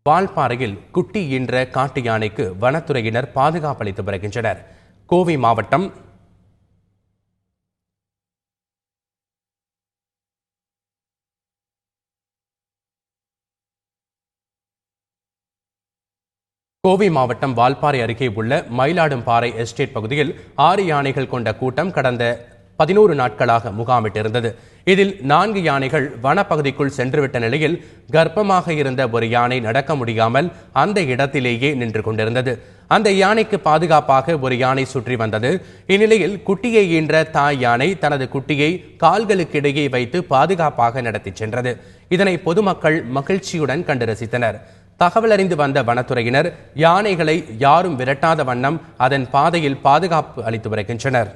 வால்பாறையில் குட்டி ஈன்ற காட்டு யானைக்கு வனத்துறையினர் பாதுகாப்பு அளித்து வருகின்றனர். கோவை மாவட்டம் வால்பாறை அருகே உள்ள மயிலாடும்பாறை எஸ்டேட் பகுதியில் 6 யானைகள் கொண்ட கூட்டம் கடந்த 11 நாட்களாக முகாமிட்டிருந்தது. இதில் 4 யானைகள் வனப்பகுதிக்குள் சென்றுவிட்ட நிலையில் கர்ப்பமாக இருந்த ஒரு யானை நடக்க முடியாமல் அந்த இடத்திலேயே நின்று கொண்டிருந்தது. அந்த யானைக்கு பாதுகாப்பாக ஒரு யானை சுற்றி வந்தது. இந்நிலையில் குட்டியை ஈன்ற தாய் யானை தனது குட்டியை கால்களுக்கு இடையே வைத்து பாதுகாப்பாக நடத்தி சென்றது. இதனை பொதுமக்கள் மகிழ்ச்சியுடன் கண்டு ரசித்தனர். தகவல் அறிந்து வந்த வனத்துறையினர் யானைகளை யாரும் விரட்டாத வண்ணம் அதன் பாதையில் பாதுகாப்பு அளித்து வருகின்றனர்.